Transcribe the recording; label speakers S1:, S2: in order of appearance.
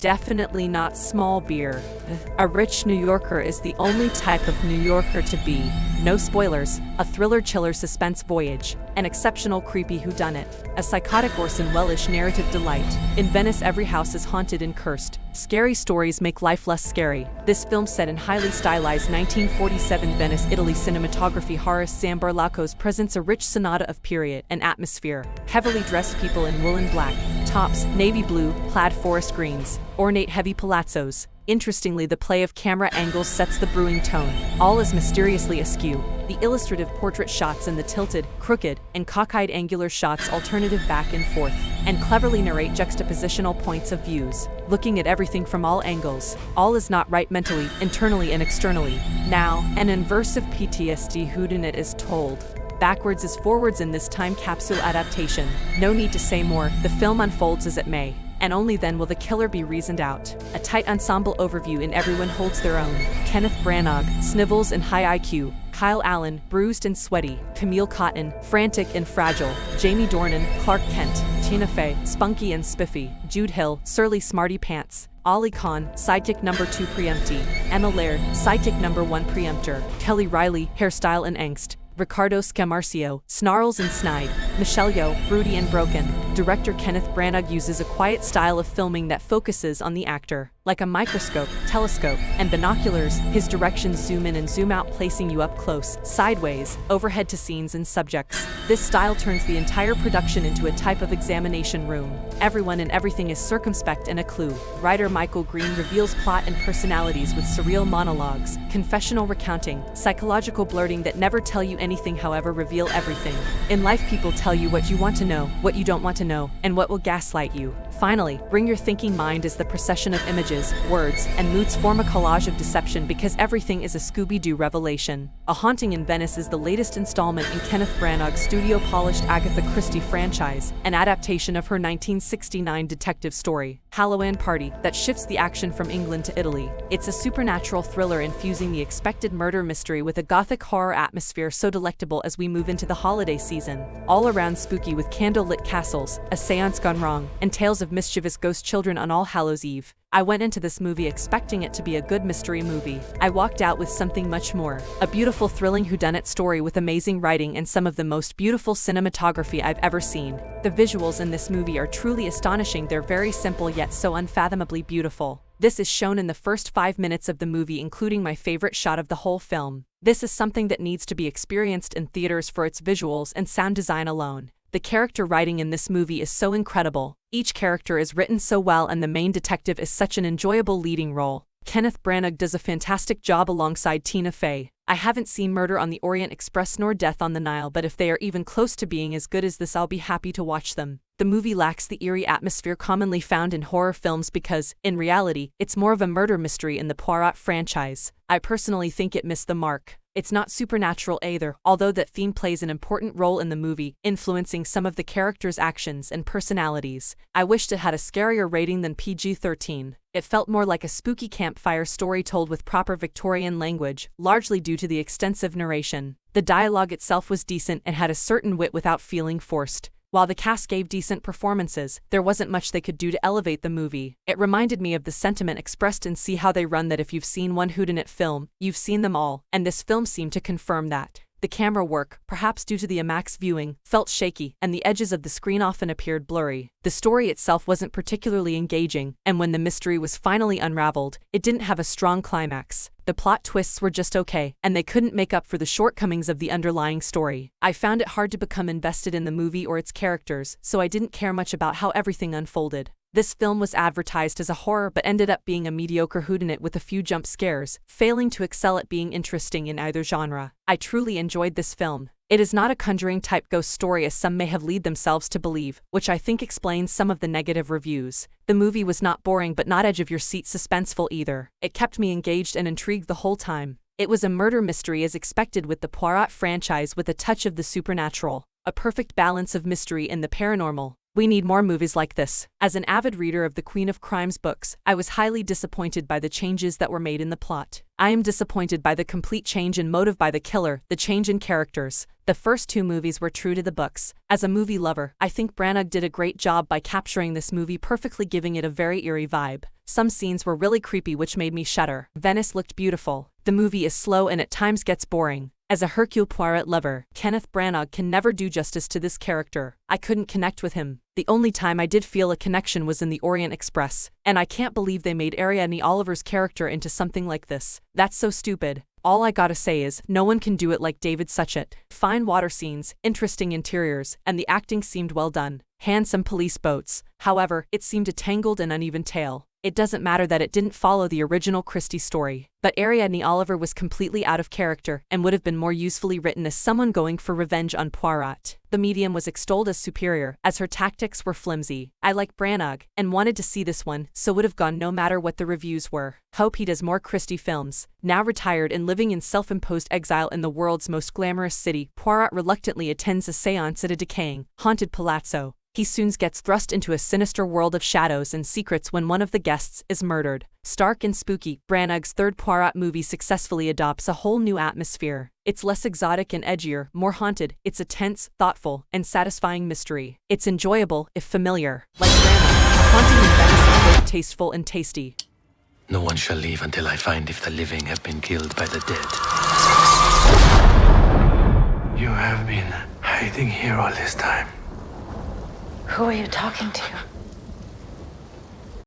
S1: Definitely not small beer. A rich New Yorker is the only type of New Yorker to be. No spoilers, a thriller-chiller suspense voyage, an exceptional creepy whodunit, a psychotic Orson Welles narrative delight. In Venice, every house is haunted and cursed. Scary stories make life less scary. This film, set in highly stylized 1947 Venice, Italy cinematography, Horace Zambarlacos presents a rich sonata of period and atmosphere. Heavily dressed people in wool and black, tops, navy blue, plaid forest greens, ornate heavy palazzos. Interestingly, the play of camera angles sets the brewing tone. All is mysteriously askew. The illustrative portrait shots and the tilted, crooked, and cockeyed angular shots alternative back and forth, and cleverly narrate juxtapositional points of views, looking at everything from all angles. All is not right mentally, internally, and externally. Now, an inverse of PTSD whodunit is told. Backwards is forwards in this time capsule adaptation. No need to say more, the film unfolds as it may, and only then will the killer be reasoned out. A tight ensemble overview and everyone holds their own. Kenneth Branagh, snivels and high IQ. Kyle Allen, bruised and sweaty. Camille Cotton, frantic and fragile. Jamie Dornan, Clark Kent. Tina Fey, spunky and spiffy. Jude Hill, surly smarty pants. Ali Khan, sidekick number 2 preempty. Emma Laird, sidekick number 1 preemptor. Kelly Riley, hairstyle and angst. Ricardo Scamarcio, snarls and snide. Michelle Yeoh, broody and broken. Director Kenneth Branagh uses a quiet style of filming that focuses on the actor. Like a microscope, telescope, and binoculars, his directions zoom in and zoom out, placing you up close, sideways, overhead to scenes and subjects. This style turns the entire production into a type of examination room. Everyone and everything is circumspect and a clue. Writer Michael Green reveals plot and personalities with surreal monologues, confessional recounting, psychological blurting that never tell you anything, however reveal everything. In life, people tell you what you want to know, what you don't want to know, and what will gaslight you. Finally, bring your thinking mind as the procession of images, words, and moods form a collage of deception, because everything is a Scooby-Doo revelation. A Haunting in Venice is the latest installment in Kenneth Branagh's studio-polished Agatha Christie franchise, an adaptation of her 1969 detective story, Halloween Party, that shifts the action from England to Italy. It's a supernatural thriller infusing the expected murder mystery with a gothic horror atmosphere so delectable as we move into the holiday season. All around spooky with candle-lit castles, a seance gone wrong, and tales of mischievous ghost children on All Hallows Eve. I went into this movie expecting it to be a good mystery movie. I walked out with something much more. A beautiful, thrilling whodunit story with amazing writing and some of the most beautiful cinematography I've ever seen. The visuals in this movie are truly astonishing. They're very simple yet so unfathomably beautiful. This is shown in the first 5 minutes of the movie, including my favorite shot of the whole film. This is something that needs to be experienced in theaters for its visuals and sound design alone. The character writing in this movie is so incredible. Each character is written so well, and the main detective is such an enjoyable leading role. Kenneth Branagh does a fantastic job alongside Tina Fey. I haven't seen Murder on the Orient Express nor Death on the Nile, but if they are even close to being as good as this, I'll be happy to watch them. The movie lacks the eerie atmosphere commonly found in horror films because, in reality, it's more of a murder mystery in the Poirot franchise. I personally think it missed the mark. It's not supernatural either, although that theme plays an important role in the movie, influencing some of the characters' actions and personalities. I wished it had a scarier rating than PG-13. It felt more like a spooky campfire story told with proper Victorian language, largely due to the extensive narration. The dialogue itself was decent and had a certain wit without feeling forced. While the cast gave decent performances, there wasn't much they could do to elevate the movie. It reminded me of the sentiment expressed in See How They Run, that if you've seen one whodunit film, you've seen them all, and this film seemed to confirm that. The camera work, perhaps due to the IMAX viewing, felt shaky, and the edges of the screen often appeared blurry. The story itself wasn't particularly engaging, and when the mystery was finally unraveled, it didn't have a strong climax. The plot twists were just okay, and they couldn't make up for the shortcomings of the underlying story. I found it hard to become invested in the movie or its characters, so I didn't care much about how everything unfolded. This film was advertised as a horror but ended up being a mediocre whodunit with a few jump scares, failing to excel at being interesting in either genre. I truly enjoyed this film. It is not a Conjuring-type ghost story as some may have led themselves to believe, which I think explains some of the negative reviews. The movie was not boring but not edge-of-your-seat suspenseful either. It kept me engaged and intrigued the whole time. It was a murder mystery as expected with the Poirot franchise, with a touch of the supernatural. A perfect balance of mystery and the paranormal. We need more movies like this. As an avid reader of the Queen of Crimes books, I was highly disappointed by the changes that were made in the plot. I am disappointed by the complete change in motive by the killer, the change in characters. The first two movies were true to the books. As a movie lover, I think Branagh did a great job by capturing this movie perfectly, giving it a very eerie vibe. Some scenes were really creepy, which made me shudder. Venice looked beautiful. The movie is slow and at times gets boring. As a Hercule Poirot lover, Kenneth Branagh can never do justice to this character. I couldn't connect with him. The only time I did feel a connection was in the Orient Express, and I can't believe they made Ariadne Oliver's character into something like this. That's so stupid. All I gotta say is, no one can do it like David Suchet. Fine water scenes, interesting interiors, and the acting seemed well done. Handsome police boats. However, it seemed a tangled and uneven tale. It doesn't matter that it didn't follow the original Christie story, but Ariadne Oliver was completely out of character and would have been more usefully written as someone going for revenge on Poirot. The medium was extolled as superior, as her tactics were flimsy. I like Branagh, and wanted to see this one, so would have gone no matter what the reviews were. Hope he does more Christie films. Now retired and living in self-imposed exile in the world's most glamorous city, Poirot reluctantly attends a séance at a decaying, haunted palazzo. He soon gets thrust into a sinister world of shadows and secrets when one of the guests is murdered. Stark and spooky, Branagh's third Poirot movie successfully adopts a whole new atmosphere. It's less exotic and edgier, more haunted. It's a tense, thoughtful, and satisfying mystery. It's enjoyable, if familiar. Like Branagh, Haunting in Venice is both tasteful and tasty.
S2: No one shall leave until I find if the living have been killed by the dead.
S3: You have been hiding here all this time.
S4: Who are you talking to?